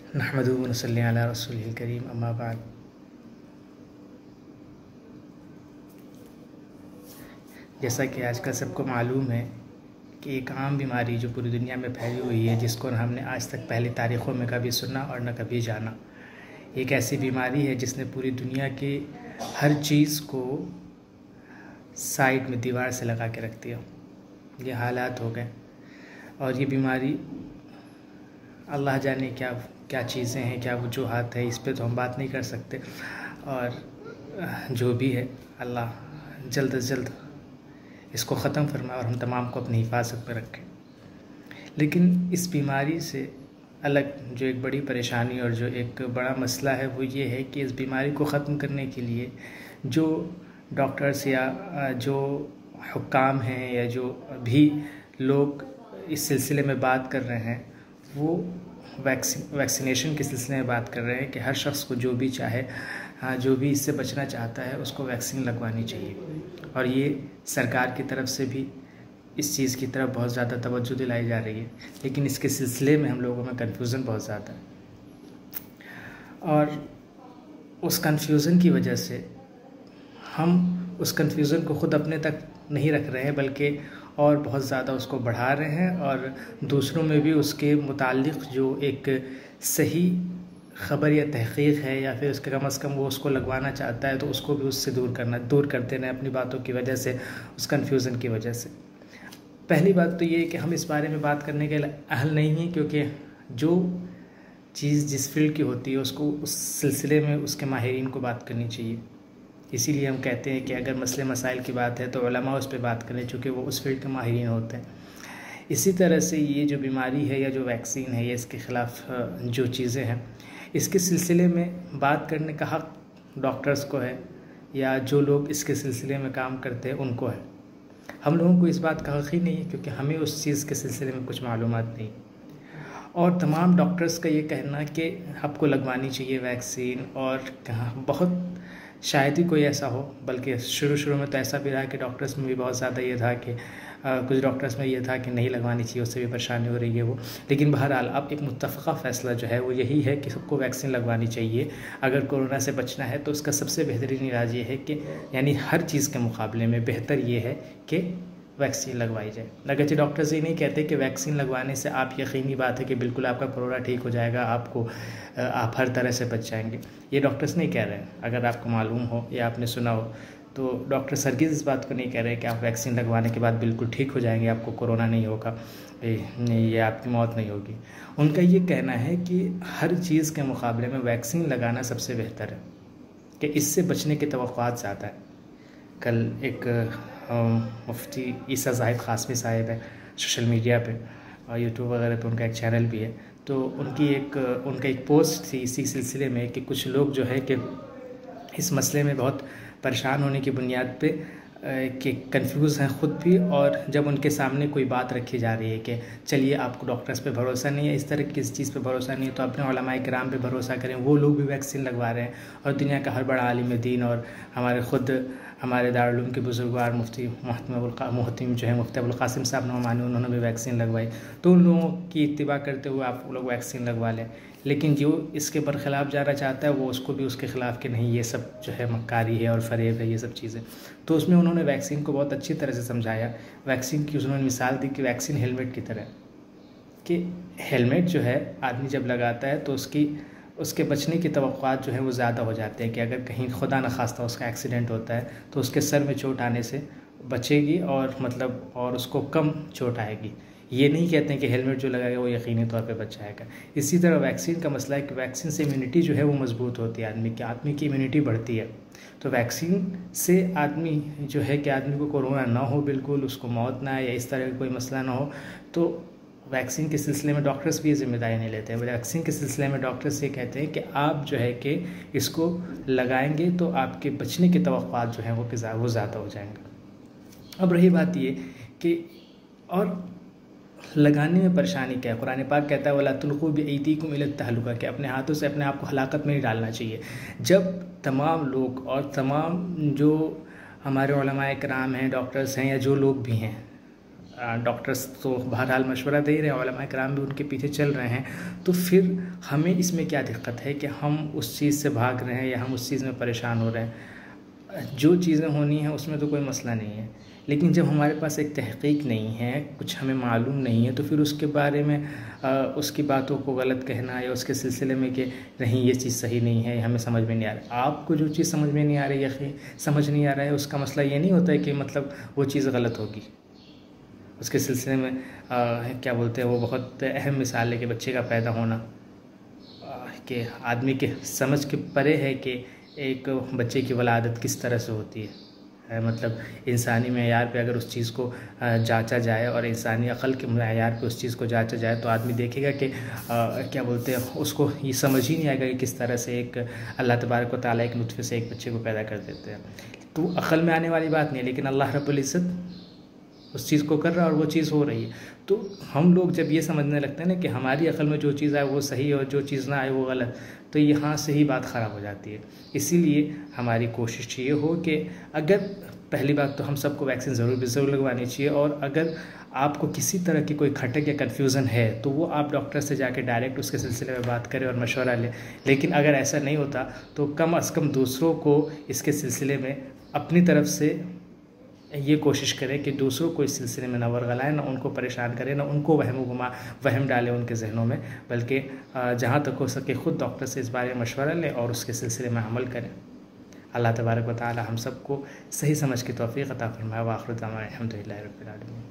नहमदुहु व नसल्ली अला रसूलिल करीम अम्मा बाद। जैसा कि आजकल सबको मालूम है कि एक आम बीमारी जो पूरी दुनिया में फैली हुई है, जिसको हमने आज तक पहली तारीख़ों में कभी सुना और न कभी जाना, एक ऐसी बीमारी है जिसने पूरी दुनिया के हर चीज़ को साइड में दीवार से लगा के रख दिया। ये हालात हो गए और ये बीमारी अल्लाह जाने क्या क्या चीज़ें हैं, क्या वजूहात है, इस पे तो हम बात नहीं कर सकते। और जो भी है, अल्लाह जल्द से जल्द इसको ख़त्म फरमाए और हम तमाम को अपनी हिफाजत में रखें। लेकिन इस बीमारी से अलग जो एक बड़ी परेशानी और जो एक बड़ा मसला है वो ये है कि इस बीमारी को ख़त्म करने के लिए जो डॉक्टर्स या जो हुक्काम हैं या जो भी लोग इस सिलसिले में बात कर रहे हैं, वो वैक्सीनेशन के सिलसिले में बात कर रहे हैं कि हर शख्स को जो भी चाहे, जो भी इससे बचना चाहता है, उसको वैक्सीन लगवानी चाहिए। और ये सरकार की तरफ से भी इस चीज़ की तरफ बहुत ज़्यादा तवज्जो दिलाई जा रही है, लेकिन इसके सिलसिले में हम लोगों में कन्फ्यूज़न बहुत ज़्यादा है। और उस कन्फ्यूज़न की वजह से हम उस कन्फ्यूज़न को ख़ुद अपने तक नहीं रख रहे हैं, बल्कि और बहुत ज़्यादा उसको बढ़ा रहे हैं और दूसरों में भी उसके मुताल्लिक़ जो एक सही ख़बर या तहक़ीक़ है या फिर उसके कम से कम वो उसको लगवाना चाहता है तो उसको भी उससे दूर कर देना है अपनी बातों की वजह से, उस कन्फ्यूज़न की वजह से। पहली बात तो ये है कि हम इस बारे में बात करने के अहल नहीं हैं, क्योंकि जो चीज़ जिस फील्ड की होती है उसको उस सिलसिले में उसके माहिरीन को बात करनी चाहिए। इसीलिए हम कहते हैं कि अगर मसले मसाइल की बात है तो उलमा उस पर बात करें, चूँकि वो उस फील्ड के माहिरीन होते हैं। इसी तरह से ये जो बीमारी है या जो वैक्सीन है या इसके ख़िलाफ़ जो चीज़ें हैं, इसके सिलसिले में बात करने का हक़ डॉक्टर्स को है या जो लोग इसके सिलसिले में काम करते हैं उनको है। हम लोगों को इस बात का हक़ ही नहीं है, क्योंकि हमें उस चीज़ के सिलसिले में कुछ मालूमात नहीं। और तमाम डॉक्टर्स का ये कहना कि आपको लगवानी चाहिए वैक्सीन, और कहाँ बहुत शायद ही कोई ऐसा हो, बल्कि शुरू में तो ऐसा भी रहा कि डॉक्टर्स में भी बहुत ज़्यादा ये था कि कुछ डॉक्टर्स में ये था कि नहीं लगवानी चाहिए, उससे भी परेशानी हो रही है वो। लेकिन बहरहाल अब एक मुत्तफ़क़ा फ़ैसला जो है वो यही है कि सबको वैक्सीन लगवानी चाहिए। अगर कोरोना से बचना है तो उसका सबसे बेहतरीन इलाज ये है कि यानी हर चीज़ के मुकाबले में बेहतर ये है कि वैक्सीन लगवाई जाए। अगरचे डॉक्टर्स ये नहीं कहते कि वैक्सीन लगवाने से आप यकीनी बात है कि बिल्कुल आपका कोरोना ठीक हो जाएगा, आप हर तरह से बच जाएंगे, ये डॉक्टर्स नहीं कह रहे हैं। अगर आपको मालूम हो या आपने सुना हो तो डॉक्टर हरगिज़ इस बात को नहीं कह रहे कि आप वैक्सीन लगवाने के बाद बिल्कुल ठीक हो जाएंगे, आपको कोरोना नहीं होगा या आपकी मौत नहीं होगी। उनका ये कहना है कि हर चीज़ के मुकाबले में वैक्सीन लगाना सबसे बेहतर है, कि इससे बचने की तवक्कुआत ज़्यादा है। कल एक मुफ्ती ईसा ज़ाहिद क़ासमी साहिब है, सोशल मीडिया पे और यूट्यूब वगैरह पे उनका एक चैनल भी है, तो उनका एक पोस्ट थी इसी सिलसिले में कि कुछ लोग जो है कि इस मसले में बहुत परेशान होने की बुनियाद पे कि कंफ्यूज हैं ख़ुद भी, और जब उनके सामने कोई बात रखी जा रही है कि चलिए आपको डॉक्टर्स पे भरोसा नहीं है, इस तरह की किसी चीज़ पे भरोसा नहीं है, तो अपने उलमाए किराम पे भरोसा करें। वो लोग भी वैक्सीन लगवा रहे हैं और दुनिया का हर बड़ा आलिम दीन और हमारे दारुल उलूम के बुजुर्गवार मुफ्ती मोहतम जो है मुफ्ती अबुल क़ासिम साहब नौमानी, उन्होंने भी वैक्सीन लगवाई। तो उन लोगों की इत्तिबा करते हुए आप लोग वैक्सीन लगवा लें। लेकिन जो इसके बरखिलाफ़ जाना चाहता है वो उसको भी उसके ख़िलाफ़ कि नहीं ये सब जो है मक्कारी है और फ़रेब है, ये सब चीज़ें। तो उसमें उन्होंने वैक्सीन को बहुत अच्छी तरह से समझाया। वैक्सीन की उन्होंने मिसाल दी कि वैक्सीन हेलमेट की तरह, कि हेलमेट जो है आदमी जब लगाता है तो उसके बचने की तवक्कुआत जो है वो ज़्यादा हो जाते हैं कि अगर कहीं खुदा न खास्ता उसका एक्सीडेंट होता है तो उसके सर में चोट आने से बचेगी और उसको कम चोट आएगी। ये नहीं कहते हैं कि हेलमेट जो लगाएगा वो यकीनी तौर पे बच जाएगा। इसी तरह वैक्सीन का मसला है कि वैक्सीन से इम्यूनिटी जो है वो मज़बूत होती है, आदमी की इम्यूनिटी बढ़ती है। तो वैक्सीन से आदमी जो है कि आदमी को कोरोना ना हो, बिल्कुल उसको मौत ना आए या इस तरह का कोई मसला ना हो, तो वैक्सीन के सिलसिले में डॉक्टर्स भी ये जिम्मेदारी नहीं लेते हैं। वैक्सीन के सिलसिले में डॉक्टर्स ये कहते हैं कि आप जो है कि इसको लगाएंगे तो आपके बचने की तवक्कुआत जो है वो ज़्यादा हो जाएंगे। अब रही बात ये कि और लगाने में परेशानी क्या है। कुरान पाक कहता है वला तुल्क़ू बिअयदीकुम इला तहलुका, कि अपने हाथों से अपने आप को हलाकत में नहीं डालना चाहिए। जब तमाम लोग और तमाम जो हमारे उलमाए किराम हैं, डॉक्टर्स हैं या जो लोग भी हैं, डॉक्टर्स तो बहरहाल मशवरा दे रहे हैं, उलमा इकराम भी उनके पीछे चल रहे हैं, तो फिर हमें इसमें क्या दिक्कत है कि हम उस चीज़ से भाग रहे हैं या हम उस चीज़ में परेशान हो रहे हैं। जो चीज़ें होनी हैं उसमें तो कोई मसला नहीं है, लेकिन जब हमारे पास एक तहक़ीक़ नहीं है, कुछ हमें मालूम नहीं है, तो फिर उसके बारे में उसकी बातों को गलत कहना या उसके सिलसिले में कि नहीं ये चीज़ सही नहीं है, हमें समझ में नहीं आ रहा। आपको जो चीज़ समझ में नहीं आ रही है, समझ नहीं आ रहा है, उसका मसला ये नहीं होता है कि मतलब वो चीज़ गलत होगी। उसके सिलसिले में क्या बोलते हैं, वो बहुत अहम मिसाल है कि बच्चे का पैदा होना, कि आदमी के समझ के परे है कि एक बच्चे की वलादत किस तरह से होती है। मतलब इंसानी मेयार पे अगर उस चीज़ को जांचा जाए और इंसानी अक़ल के मेयार पे उस चीज़ को जांचा जाए, तो आदमी देखेगा कि क्या बोलते हैं, उसको ये समझ ही नहीं आएगा कि किस तरह से एक अल्लाह तबारक व तआला एक नुत्फ़े से एक बच्चे को पैदा कर देते हैं। तो अक़ल में आने वाली बात नहीं है, लेकिन अल्लाह रब्बुल इज़्ज़त उस चीज़ को कर रहा है और वो चीज़ हो रही है। तो हम लोग जब ये समझने लगते हैं ना कि हमारी अक़ल में जो चीज़ आए वो सही है और जो चीज़ ना आए वो गलत, तो यहाँ से ही बात ख़राब हो जाती है। इसीलिए हमारी कोशिश ये हो कि अगर पहली बात तो हम सबको वैक्सीन ज़रूर लगवानी चाहिए, और अगर आपको किसी तरह की कोई खटक या कन्फ्यूज़न है तो वो आप डॉक्टर से जाके डायरेक्ट उसके सिलसिले में बात करें और मशवरा लें। लेकिन अगर ऐसा नहीं होता तो कम से कम दूसरों को इसके सिलसिले में अपनी तरफ से ये कोशिश करें कि दूसरों को इस सिलसिले में ना वर्गलाएं, ना उनको परेशान करें, ना उनको वहम डालें उनके जहनों में, बल्कि जहाँ तक हो सके ख़ुद डॉक्टर से इस बारे में मशवरा लें और उसके सिलसिले में अमल करें। अल्लाह तबारक व तआला हम सबको सही समझ की तौफ़ीक़ अता फ़रमाए। व आख़िर दअवाना अल्हम्दुलिल्लाहि रब्बिल आलमीन।